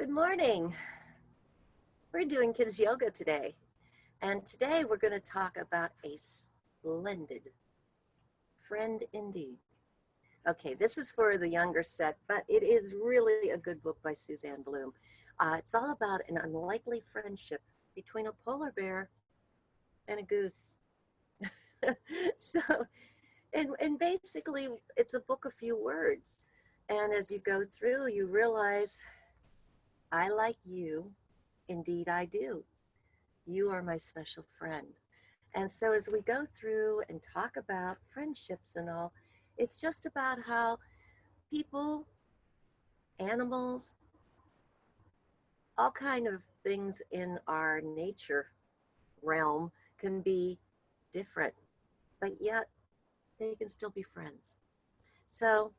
Good morning. We're doing kids yoga today. And today we're going to talk about a splendid friend indeed. Okay, this is for the younger set, but it is really a good book by Suzanne Bloom. It's all about an unlikely friendship between a polar bear and a goose. so, and basically, it's a book of few words. And as you go through, you realize, I like you. Indeed, I do. You are my special friend. And so as we go through and talk about friendships and all, it's just about how people, animals, all kind of things in our nature realm can be different, but yet they can still be friends. So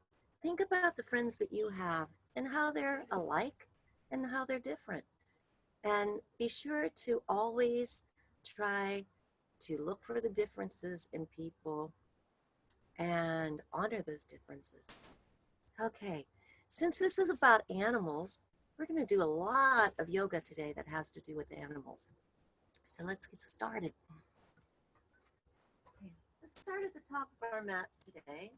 think about the friends that you have and how they're alike and how they're different. And be sure to always try to look for the differences in people and honor those differences. Okay, since this is about animals, we're going to do a lot of yoga today that has to do with animals. So let's get started. Okay, let's start at the top of our mats today.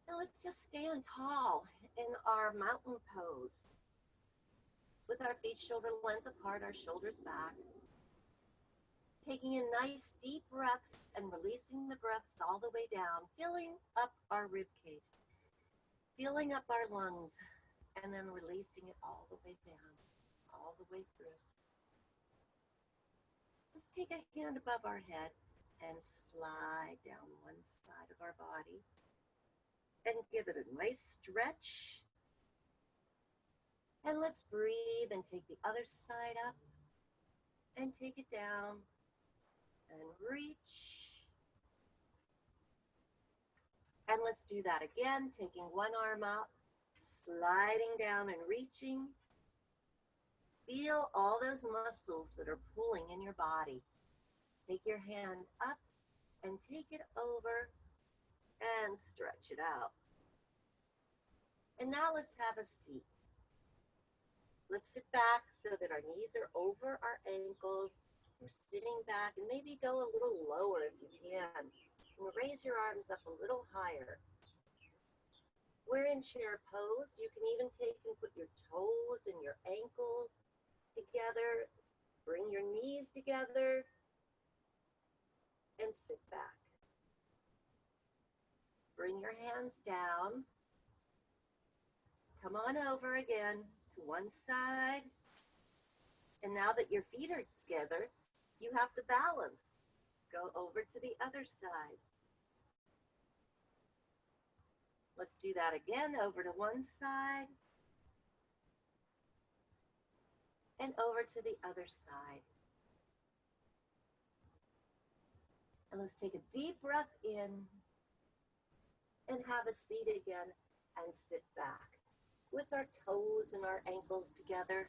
Now let's just stand tall in our mountain pose with our feet shoulder length apart, our shoulders back. Taking in nice deep breaths and releasing the breaths all the way down, filling up our rib cage, filling up our lungs, and then releasing it all the way down, all the way through. Let's take a hand above our head and slide down one side of our body and give it a nice stretch. And let's breathe and take the other side up and take it down and reach. And let's do that again, taking one arm out, sliding down and reaching. Feel all those muscles that are pulling in your body. Take your hand up and take it over and stretch it out. And now let's have a seat. Let's sit back so that our knees are over our ankles. We're sitting back, and maybe go a little lower if you can. And raise your arms up a little higher. We're in chair pose. You can even take and put your toes and your ankles together. Bring your knees together and sit back. Bring your hands down. Come on over again to one side. And now that your feet are together, you have to balance. Go over to the other side. Let's do that again, over to one side. And over to the other side. And let's take a deep breath in and have a seat again and sit back with our toes and our ankles together,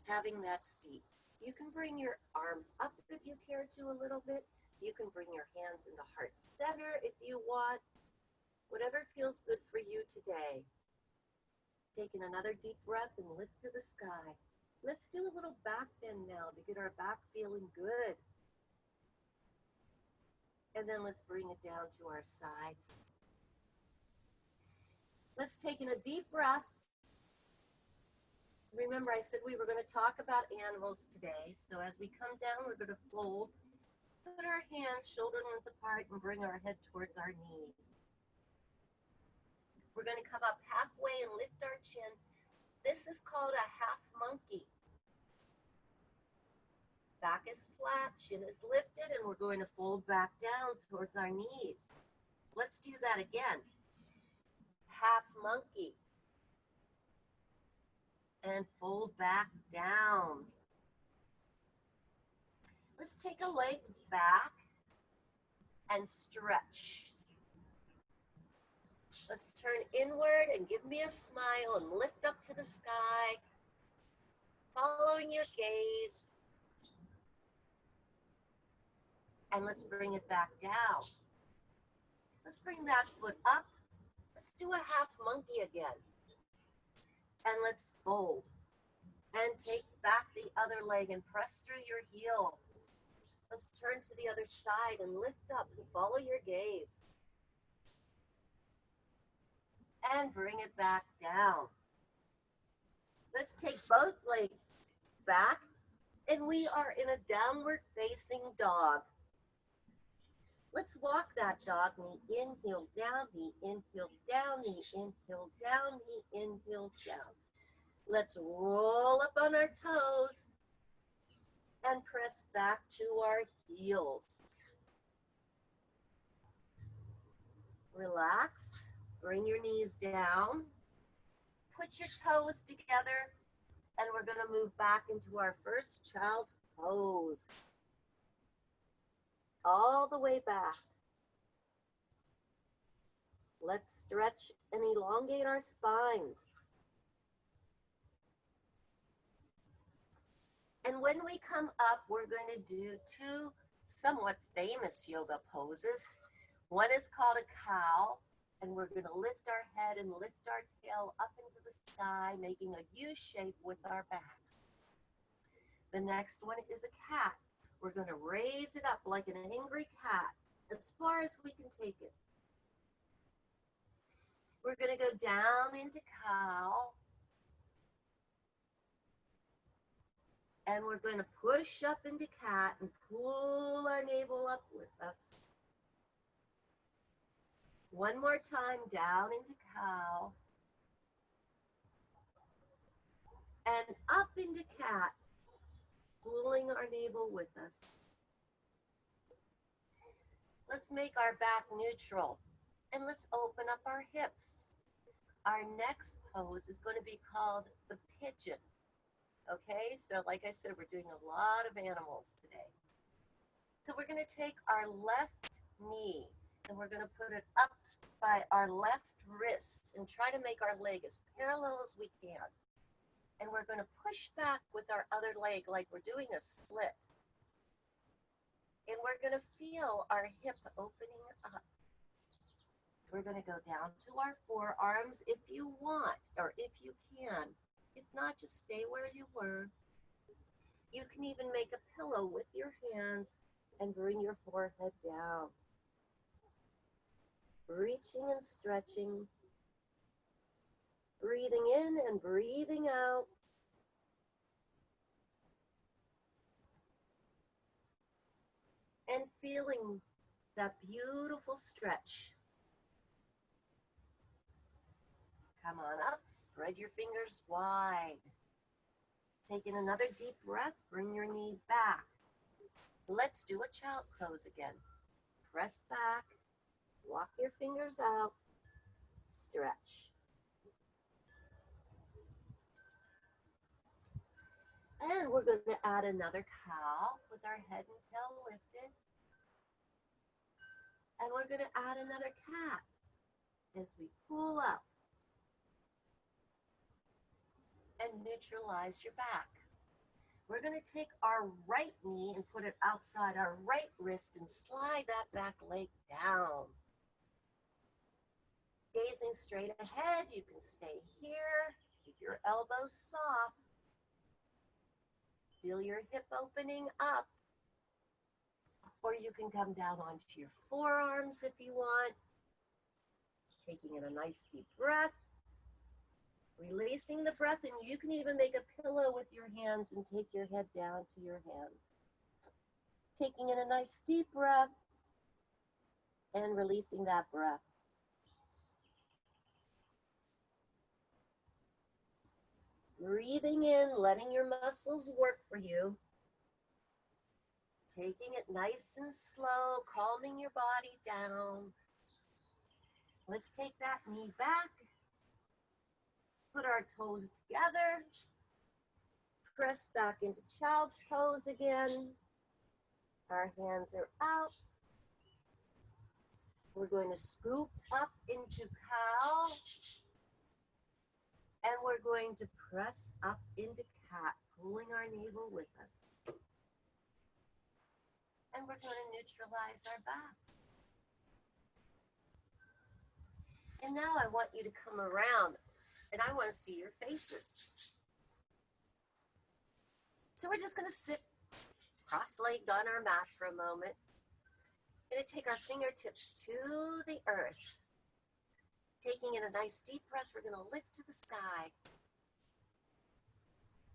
having that seat. You can bring your arms up if you care to a little bit. You can bring your hands into heart center if you want. Whatever feels good for you today. Taking another deep breath and lift to the sky. Let's do a little back bend now to get our back feeling good. And then let's bring it down to our sides. Let's take in a deep breath. Remember, I said we were going to talk about animals today. So as we come down, we're going to fold, put our hands shoulder length apart, and bring our head towards our knees. We're going to come up halfway and lift our chin. This is called a half monkey. Back is flat, chin is lifted, and we're going to fold back down towards our knees. Let's do that again. Half monkey. And fold back down. Let's take a leg back and stretch. Let's turn inward and give me a smile and lift up to the sky, following your gaze. And let's bring it back down. Let's bring that foot up. Let's do a half monkey again. And let's fold. And take back the other leg and press through your heel. Let's turn to the other side and lift up and follow your gaze. And bring it back down. Let's take both legs back, and we are in a downward facing dog. Let's walk that dog, knee in, heel down, knee in, heel down, knee in, heel down, knee in, heel down. Let's roll up on our toes and press back to our heels. Relax, bring your knees down, put your toes together, and we're going to move back into our first child's pose. All the way back. Let's stretch and elongate our spines. And when we come up, we're going to do two somewhat famous yoga poses. One is called a cow, and we're going to lift our head and lift our tail up into the sky, making a U shape with our backs. The next one is a cat. We're going to raise it up like an angry cat, as far as we can take it. We're going to go down into cow. And we're going to push up into cat and pull our navel up with us. One more time, down into cow. And up into cat, pulling our navel with us. Let's make our back neutral. And let's open up our hips. Our next pose is going to be called the pigeon. Okay, so like I said, we're doing a lot of animals today. So we're going to take our left knee and we're going to put it up by our left wrist and try to make our leg as parallel as we can. And we're going to push back with our other leg like we're doing a split. And we're going to feel our hip opening up. We're going to go down to our forearms if you want, or if you can. If not, just stay where you were. You can even make a pillow with your hands and bring your forehead down. Reaching and stretching. Breathing in and breathing out. And feeling that beautiful stretch. Come on up, spread your fingers wide. Taking another deep breath, bring your knee back. Let's do a child's pose again. Press back, walk your fingers out, stretch. And we're going to add another cow with our head and tail lifted. And we're going to add another cat as we pull up and neutralize your back. We're going to take our right knee and put it outside our right wrist and slide that back leg down. Gazing straight ahead, you can stay here, keep your elbows soft. Feel your hip opening up. Or you can come down onto your forearms if you want. Taking in a nice deep breath. Releasing the breath, and you can even make a pillow with your hands and take your head down to your hands. Taking in a nice deep breath and releasing that breath. Breathing in, letting your muscles work for you. Taking it nice and slow, calming your body down. Let's take that knee back. Put our toes together. Press back into child's pose again. Our hands are out. We're going to scoop up into cow. And we're going to press up into cat, pulling our navel with us. And we're going to neutralize our backs. And now I want you to come around And I want to see your faces. So we're just going to sit cross-legged on our mat for a moment. We're going to take our fingertips to the earth. Taking in a nice deep breath, we're going to lift to the sky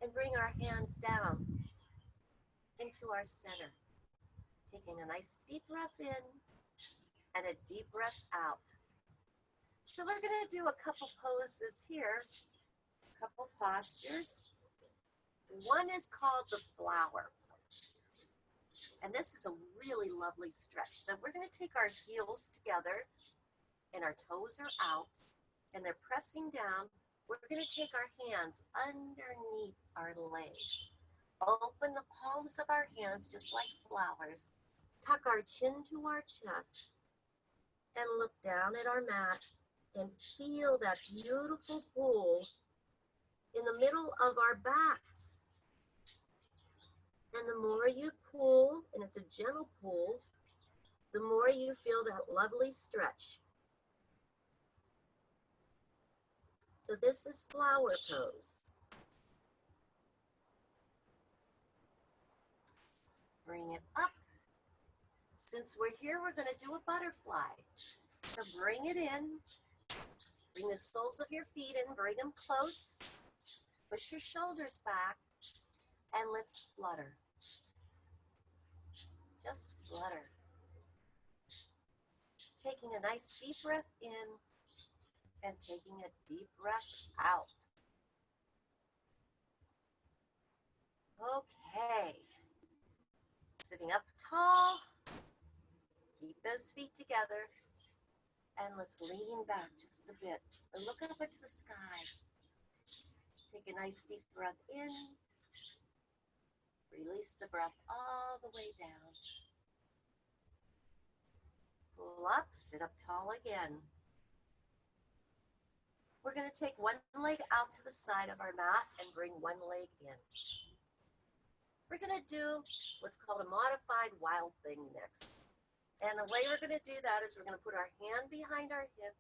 and bring our hands down into our center. Taking a nice deep breath in and a deep breath out. So we're going to do a couple poses here, a couple postures. One is called the flower. And this is a really lovely stretch. So we're going to take our heels together and our toes are out and they're pressing down. We're going to take our hands underneath our legs. Open the palms of our hands just like flowers. Tuck our chin to our chest and look down at our mat and feel that beautiful pull in the middle of our backs. And the more you pull, and it's a gentle pull, the more you feel that lovely stretch. So this is flower pose. Bring it up. Since we're here, we're going to do a butterfly. So bring it in. Bring the soles of your feet in. Bring them close. Push your shoulders back. And let's flutter. Just flutter. Taking a nice deep breath in and taking a deep breath out. Okay. Sitting up tall. Keep those feet together. And let's lean back just a bit. Or look up into the sky. Take a nice deep breath in. Release the breath all the way down. Pull up, sit up tall again. We're going to take one leg out to the side of our mat and bring one leg in. We're going to do what's called a modified wild thing next. And the way we're going to do that is we're going to put our hand behind our hip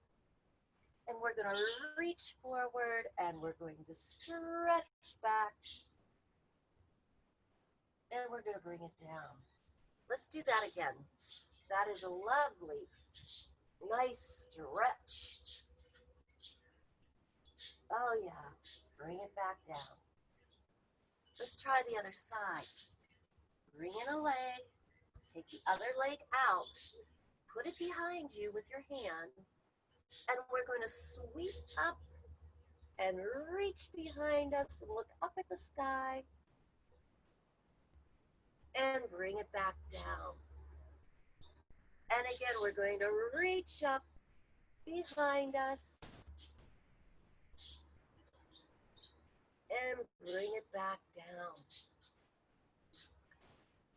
and we're going to reach forward and we're going to stretch back and we're going to bring it down. Let's do that again. That is a lovely, nice stretch. Oh yeah, bring it back down. Let's try the other side. Bring in a leg, take the other leg out, put it behind you with your hand, and we're going to sweep up and reach behind us and look up at the sky and bring it back down. And again, we're going to reach up behind us and bring it back down.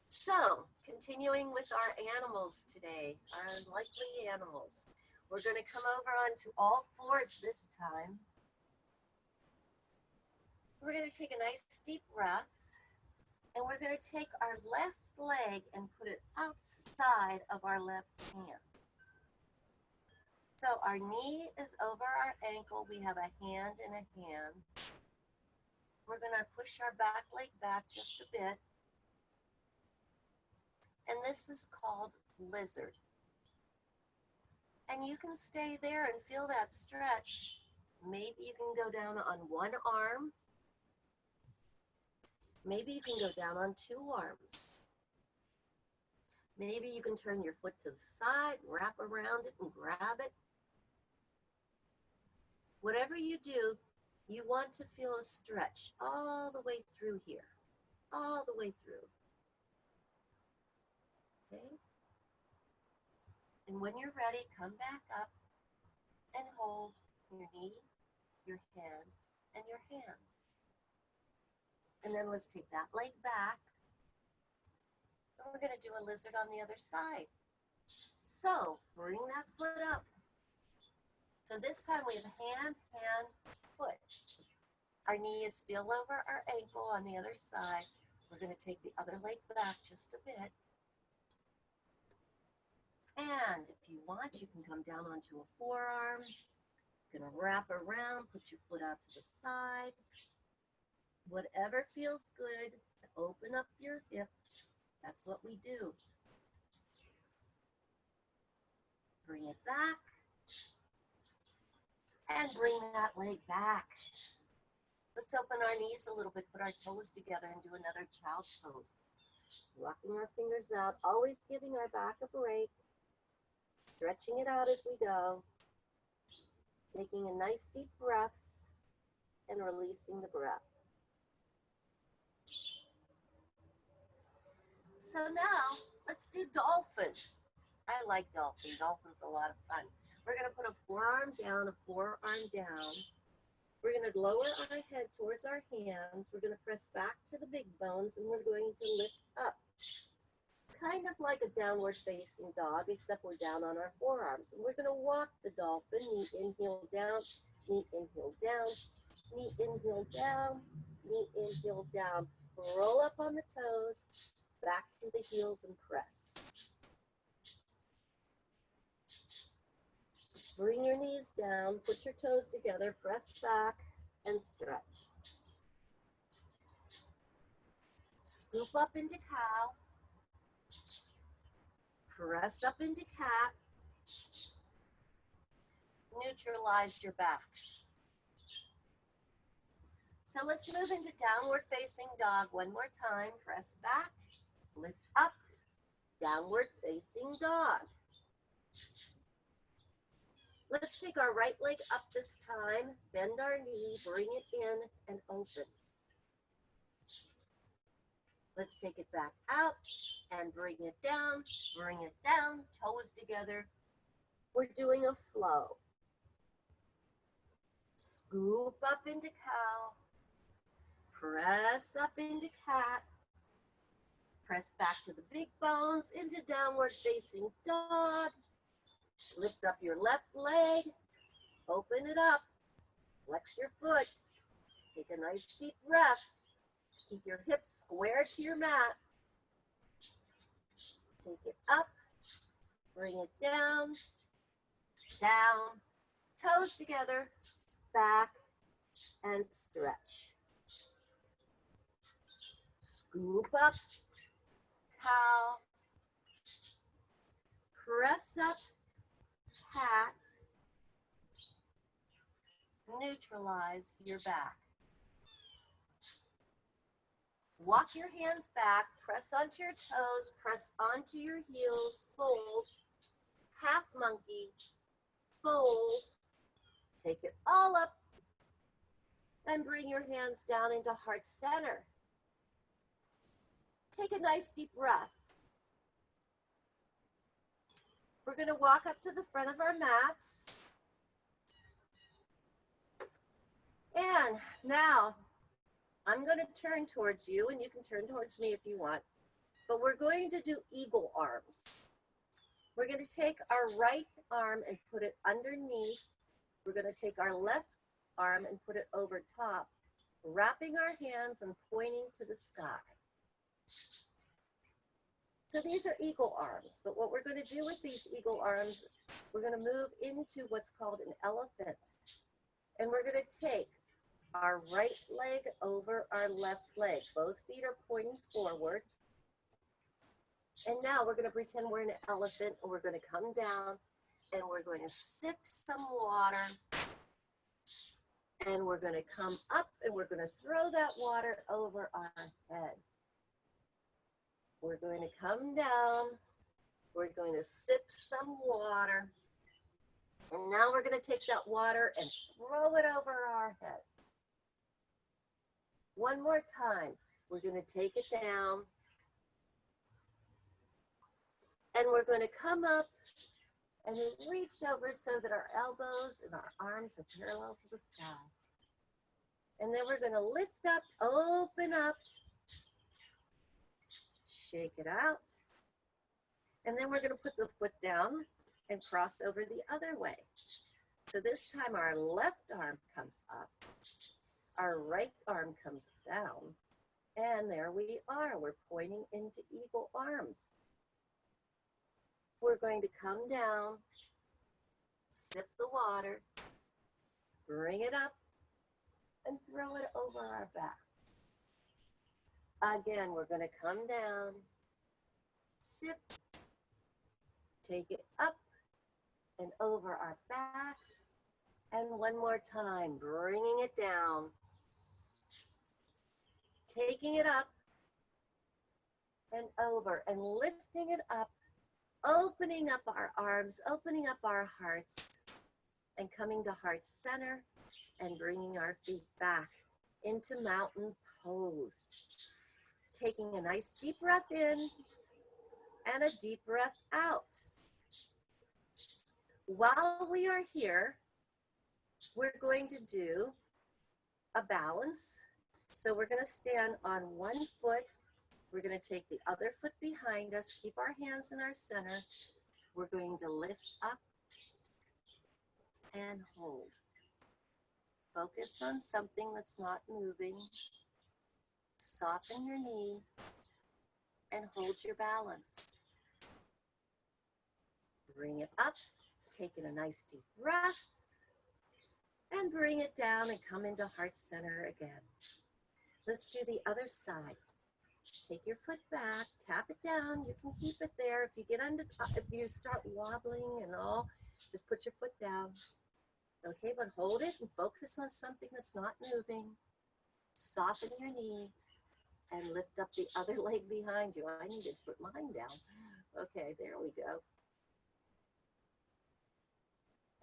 So, continuing with our animals today, our unlikely animals. We're going to come over onto all fours this time. We're going to take a nice deep breath. And we're going to take our left leg and put it outside of our left hand. So our knee is over our ankle. We have a hand and a hand. We're going to push our back leg back just a bit. And this is called lizard. And you can stay there and feel that stretch. Maybe you can go down on one arm. Maybe you can go down on two arms. Maybe you can turn your foot to the side, wrap around it and grab it. Whatever you do, you want to feel a stretch all the way through here, all the way through. Okay? And when you're ready, come back up and hold your knee, your hand, and your hand. And then let's take that leg back. And we're going to do a lizard on the other side. So bring that foot up. So this time we have hand, foot. Our knee is still over our ankle on the other side. We're going to take the other leg back just a bit. And if you want, you can come down onto a forearm. Gonna wrap around, put your foot out to the side. Whatever feels good to open up your hip, that's what we do. Bring it back. And bring that leg back. Let's open our knees a little bit, put our toes together and do another child's pose. Rocking our fingers out, always giving our back a break. Stretching it out as we go. Taking a nice deep breath and releasing the breath. So now, let's do Dolphin. I like Dolphin. Dolphin's a lot of fun. We're going to put a forearm down, a forearm down. We're going to lower our head towards our hands. We're going to press back to the big bones, and we're going to lift up. Kind of like a downward facing dog, except we're down on our forearms. And we're going to walk the Dolphin, knee in, heel down, knee in, heel down, knee in, heel down, knee in, heel down. Roll up on the toes, back to the heels and press. Bring your knees down, put your toes together, press back, and stretch. Scoop up into cow. Press up into cat. Neutralize your back. So let's move into downward facing dog one more time. Press back, lift up, downward facing dog. Let's take our right leg up this time, bend our knee, bring it in, and open. Let's take it back out and bring it down, toes together. We're doing a flow. Scoop up into cow, press up into cat, press back to the big bones into downward facing dog. Lift up your left leg, open it up, flex your foot, take a nice deep breath, keep your hips square to your mat. Take it up, bring it down, toes together, back, and stretch. Scoop up, cow, press up, cat, neutralize your back. Walk your hands back, press onto your toes, press onto your heels, fold, half monkey, fold, take it all up, and bring your hands down into heart center. Take a nice deep breath. We're going to walk up to the front of our mats. And now I'm going to turn towards you, and you can turn towards me if you want. But we're going to do eagle arms. We're going to take our right arm and put it underneath. We're going to take our left arm and put it over top, wrapping our hands and pointing to the sky. So these are eagle arms, but what we're going to do with these eagle arms, we're going to move into what's called an elephant. And we're going to take our right leg over our left leg. Both feet are pointing forward. And now we're going to pretend we're an elephant, and we're going to come down, and we're going to sip some water. And we're going to come up, and we're going to throw that water over our head. We're going to come down. We're going to sip some water. And now we're going to take that water and throw it over our head. One more time. We're going to take it down. And we're going to come up and reach over so that our elbows and our arms are parallel to the sky. And then we're going to lift up, open up, shake it out. And then we're going to put the foot down and cross over the other way. So this time our left arm comes up, our right arm comes down, and there we are. We're pointing into eagle arms. We're going to come down, sip the water, Bring it up and throw it over our back. Again, we're going to come down, sip, take it up and over our backs. And one more time, bringing it down, taking it up and over and lifting it up, opening up our arms, opening up our hearts, and coming to heart center and bringing our feet back into mountain pose. Taking a nice deep breath in and a deep breath out. While we are here, we're going to do a balance. So we're going to stand on one foot. We're going to take the other foot behind us, keep our hands in our center. We're going to lift up and hold. Focus on something that's not moving. Soften your knee and hold your balance. Bring it up, taking a nice deep breath, and bring it down and come into heart center again. Let's do the other side. Take your foot back, tap it down. You can keep it there. If you start wobbling and all, just put your foot down. Okay, but hold it and focus on something that's not moving. Soften your knee and lift up the other leg behind you. I needed to put mine down. Okay, there we go.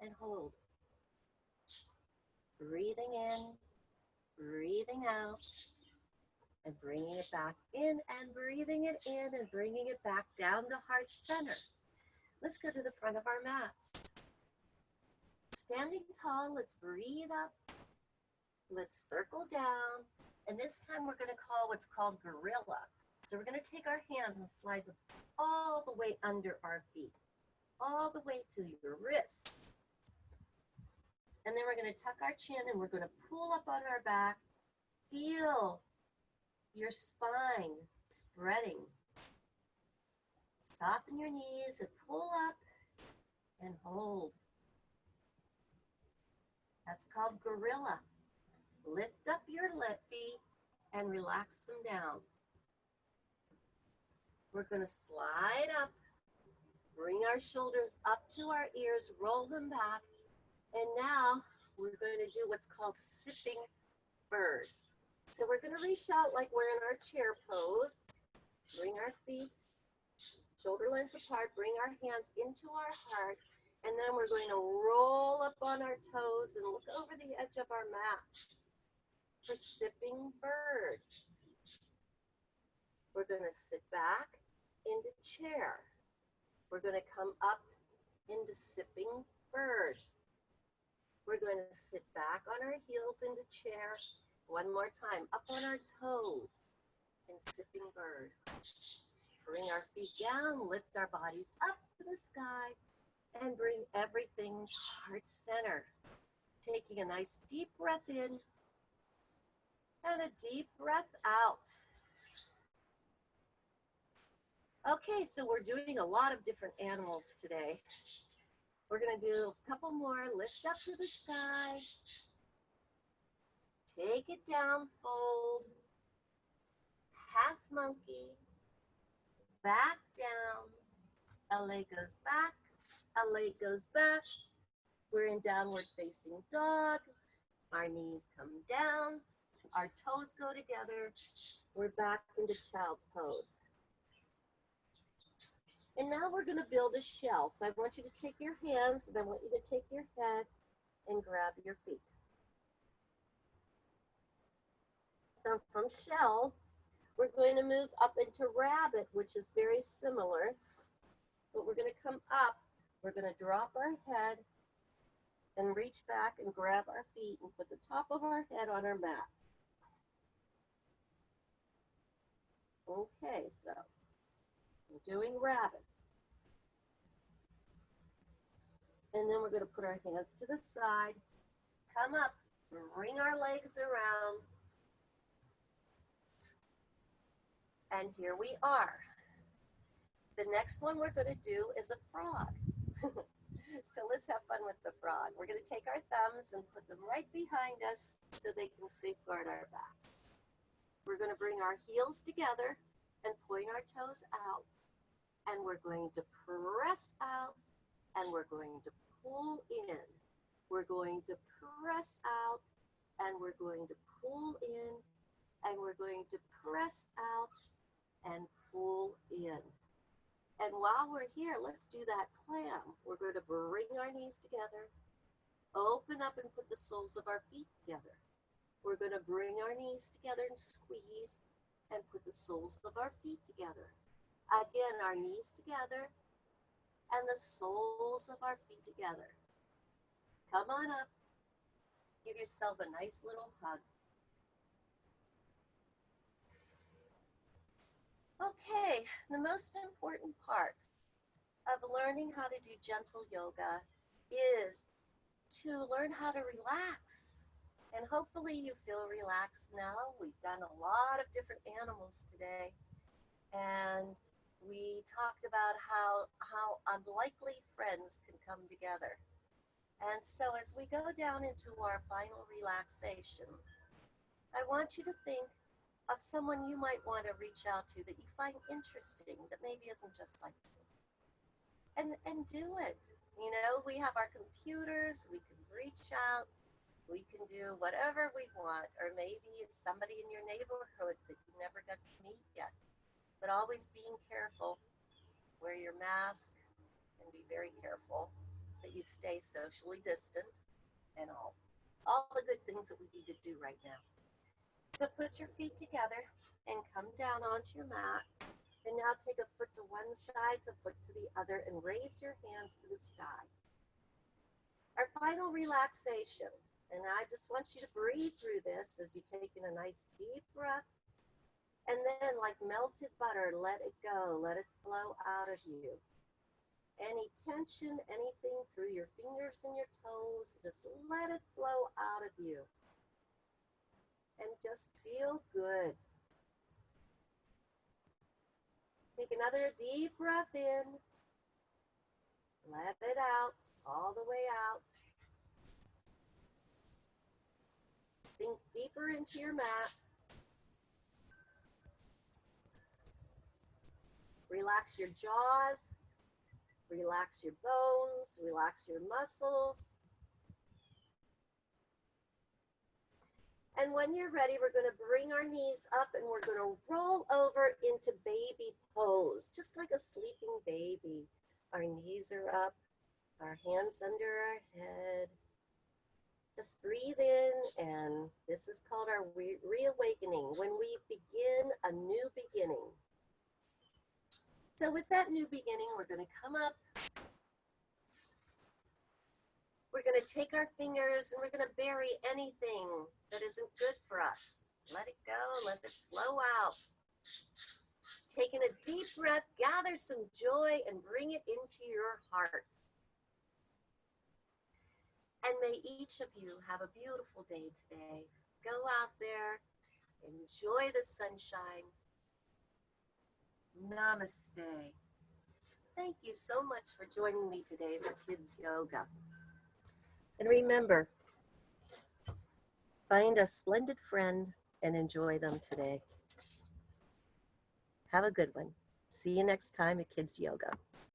And hold. Breathing in, breathing out, and bringing it back in and breathing it in and bringing it back down to heart center. Let's go to the front of our mats. Standing tall, let's breathe up. Let's circle down. And this time we're going to call what's called gorilla. So we're going to take our hands and slide them all the way under our feet, all the way to your wrists. And then we're going to tuck our chin and we're going to pull up on our back. Feel your spine spreading. Soften your knees and pull up and hold. That's called gorilla. Lift up your left feet and relax them down. We're going to slide up, bring our shoulders up to our ears, roll them back. And now we're going to do what's called sipping bird. So we're going to reach out like we're in our chair pose. Bring our feet shoulder length apart. Bring our hands into our heart. And then we're going to roll up on our toes and look over the edge of our mat for sipping bird. We're going to sit back into chair. We're going to come up into sipping bird. We're going to sit back on our heels into chair. One more time, up on our toes in sipping bird. Bring our feet down, lift our bodies up to the sky, and bring everything heart center. Taking a nice deep breath in and a deep breath out. Okay, so we're doing a lot of different animals today. We're going to do a couple more. Lift up to the sky. Take it down, fold. Half monkey. Back down. A leg goes back. A leg goes back. We're in downward facing dog. Our knees come down. Our toes go together. We're back into child's pose. And now we're going to build a shell. So I want you to take your hands and I want you to take your head and grab your feet. So from shell, we're going to move up into rabbit, which is very similar. But we're going to come up. We're going to drop our head and reach back and grab our feet and put the top of our head on our mat. Okay, so we're doing rabbit. And then we're going to put our hands to the side, come up, bring our legs around. And here we are. The next one we're going to do is a frog. So let's have fun with the frog. We're going to take our thumbs and put them right behind us so they can safeguard our backs. We're going to bring our heels together and point our toes out. And we're going to press out and we're going to pull in. We're going to press out and we're going to pull in and we're going to press out and pull in. And while we're here, let's do that clam. We're going to bring our knees together, open up and put the soles of our feet together. We're going to bring our knees together and squeeze and put the soles of our feet together. Again, our knees together and the soles of our feet together. Come on up. Give yourself a nice little hug. Okay, the most important part of learning how to do gentle yoga is to learn how to relax. And hopefully you feel relaxed now. We've done a lot of different animals today. And we talked about how unlikely friends can come together. And so as we go down into our final relaxation, I want you to think of someone you might want to reach out to that you find interesting, that maybe isn't just like you. And do it. You know, we have our computers, we can reach out, we can do whatever we want, or maybe it's somebody in your neighborhood that you never got to meet yet. But always being careful, wear your mask and be very careful that you stay socially distant and all the good things that we need to do right now. So put your feet together and come down onto your mat. And now take a foot to one side, a foot to the other, and raise your hands to the sky. Our final relaxation. And I just want you to breathe through this as you take in a nice deep breath. And then, like melted butter, let it go. Let it flow out of you. Any tension, anything through your fingers and your toes, just let it flow out of you. And just feel good. Take another deep breath in. Let it out, all the way out. Sink deeper into your mat. Relax your jaws. Relax your bones. Relax your muscles. And when you're ready, we're going to bring our knees up and we're going to roll over into baby pose, just like a sleeping baby. Our knees are up, our hands under our head. Just breathe in, and this is called our reawakening, when we begin a new beginning. So with that new beginning, we're going to come up. We're going to take our fingers and we're going to bury anything that isn't good for us. Let it go, let it flow out. Taking a deep breath, gather some joy and bring it into your heart. And may each of you have a beautiful day today. Go out there, enjoy the sunshine. Namaste. Thank you so much for joining me today for Kids Yoga. And remember, find a splendid friend and enjoy them today. Have a good one. See you next time at Kids Yoga.